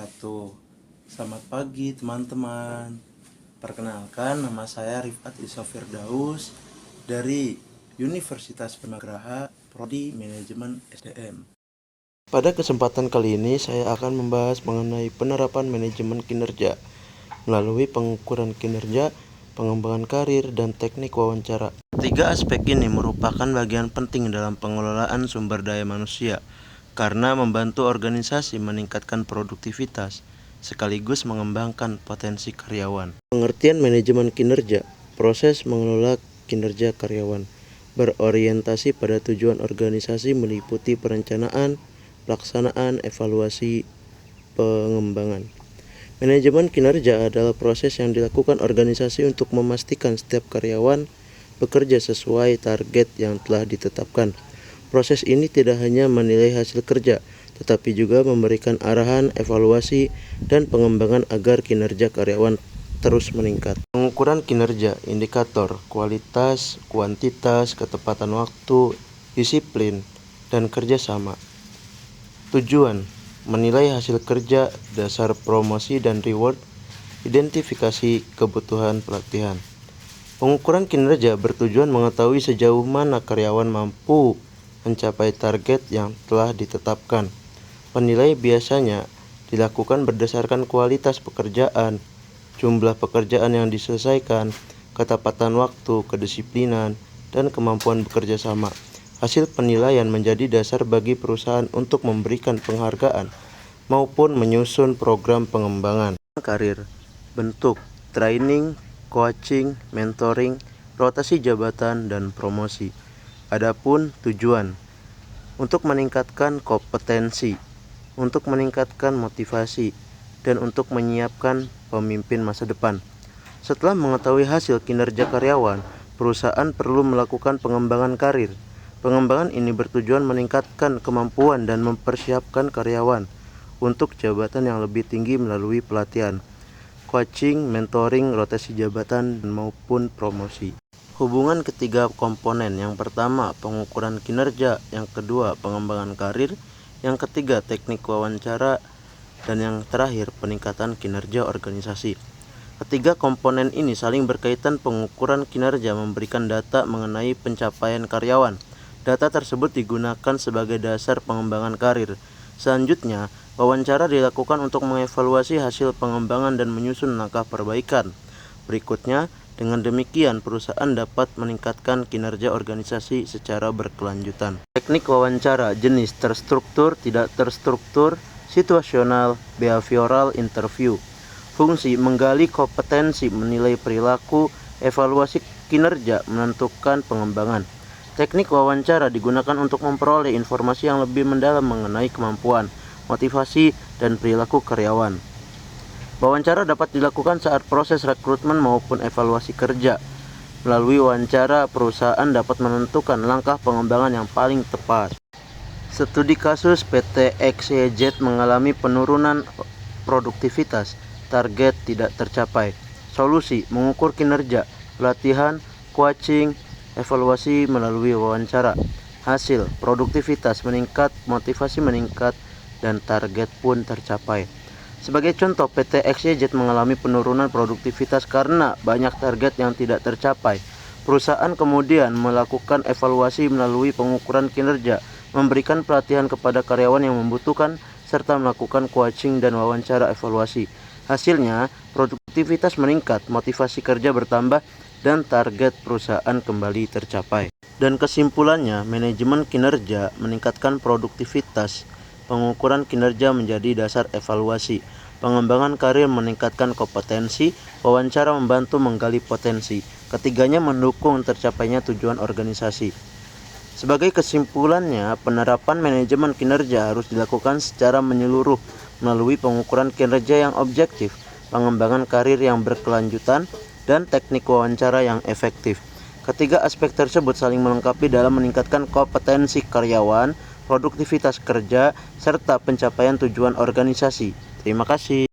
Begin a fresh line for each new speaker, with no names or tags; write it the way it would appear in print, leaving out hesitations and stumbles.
wabarakatuh. Selamat pagi teman-teman. Perkenalkan, nama saya Rifat Isa Firdaus dari Universitas Penagraha, Prodi Manajemen SDM. Pada kesempatan kali ini saya akan membahas mengenai penerapan manajemen kinerja melalui pengukuran kinerja, pengembangan karir, dan teknik wawancara. Tiga aspek ini merupakan bagian penting dalam pengelolaan sumber daya manusia karena membantu organisasi meningkatkan produktivitas sekaligus mengembangkan potensi karyawan. Pengertian manajemen kinerja, proses mengelola kinerja karyawan, berorientasi pada tujuan organisasi meliputi perencanaan, pelaksanaan, evaluasi, pengembangan. Manajemen kinerja adalah proses yang dilakukan organisasi untuk memastikan setiap karyawan bekerja sesuai target yang telah ditetapkan. Proses ini tidak hanya menilai hasil kerja, tetapi juga memberikan arahan, evaluasi, dan pengembangan agar kinerja karyawan terus meningkat. Pengukuran kinerja, indikator, kualitas, kuantitas, ketepatan waktu, disiplin, dan kerjasama. Tujuan, menilai hasil kerja, dasar promosi dan reward, identifikasi kebutuhan pelatihan. Pengukuran kinerja bertujuan mengetahui sejauh mana karyawan mampu mencapai target yang telah ditetapkan. Penilaian biasanya dilakukan berdasarkan kualitas pekerjaan, jumlah pekerjaan yang diselesaikan, ketepatan waktu, kedisiplinan, dan kemampuan bekerja sama. Hasil penilaian menjadi dasar bagi perusahaan untuk memberikan penghargaan maupun menyusun program pengembangan karir. Bentuk training, coaching, mentoring, rotasi jabatan, dan promosi. Adapun tujuan untuk meningkatkan kompetensi, untuk meningkatkan motivasi, dan untuk menyiapkan pemimpin masa depan. Setelah mengetahui hasil kinerja karyawan, perusahaan perlu melakukan pengembangan karir. Pengembangan ini bertujuan meningkatkan kemampuan dan mempersiapkan karyawan untuk jabatan yang lebih tinggi melalui pelatihan, coaching, mentoring, rotasi jabatan, maupun promosi. Hubungan ketiga komponen, yang pertama pengukuran kinerja, yang kedua pengembangan karir, yang ketiga teknik wawancara, dan yang terakhir peningkatan kinerja organisasi. Ketiga komponen ini saling berkaitan. Pengukuran kinerja memberikan data mengenai pencapaian karyawan. Data tersebut digunakan sebagai dasar pengembangan karir. Selanjutnya, wawancara dilakukan untuk mengevaluasi hasil pengembangan dan menyusun langkah perbaikan. Berikutnya, dengan demikian perusahaan dapat meningkatkan kinerja organisasi secara berkelanjutan. Teknik wawancara, jenis terstruktur, tidak terstruktur, situasional, behavioral interview. Fungsi menggali kompetensi, menilai perilaku, evaluasi kinerja, menentukan pengembangan. Teknik wawancara digunakan untuk memperoleh informasi yang lebih mendalam mengenai kemampuan, motivasi, dan perilaku karyawan. Wawancara dapat dilakukan saat proses rekrutmen maupun evaluasi kerja. Melalui wawancara, perusahaan dapat menentukan langkah pengembangan yang paling tepat. Studi kasus PT XYZ mengalami penurunan produktivitas, target tidak tercapai. Solusi, mengukur kinerja, pelatihan, coaching, evaluasi melalui wawancara. Hasil, produktivitas meningkat, motivasi meningkat, dan target pun tercapai. Sebagai contoh, PT XYZ mengalami penurunan produktivitas karena banyak target yang tidak tercapai. Perusahaan kemudian melakukan evaluasi melalui pengukuran kinerja, memberikan pelatihan kepada karyawan yang membutuhkan, serta melakukan coaching dan wawancara evaluasi. Hasilnya, produktivitas meningkat, motivasi kerja bertambah, dan target perusahaan kembali tercapai. Dan kesimpulannya, manajemen kinerja meningkatkan produktivitas. Pengukuran kinerja menjadi dasar evaluasi. Pengembangan karir meningkatkan kompetensi. Wawancara membantu menggali potensi. Ketiganya mendukung tercapainya tujuan organisasi. Sebagai kesimpulannya, penerapan manajemen kinerja harus dilakukan secara menyeluruh melalui pengukuran kinerja yang objektif, pengembangan karir yang berkelanjutan, dan teknik wawancara yang efektif. Ketiga aspek tersebut saling melengkapi dalam meningkatkan kompetensi karyawan, produktivitas kerja, serta pencapaian tujuan organisasi. Terima kasih.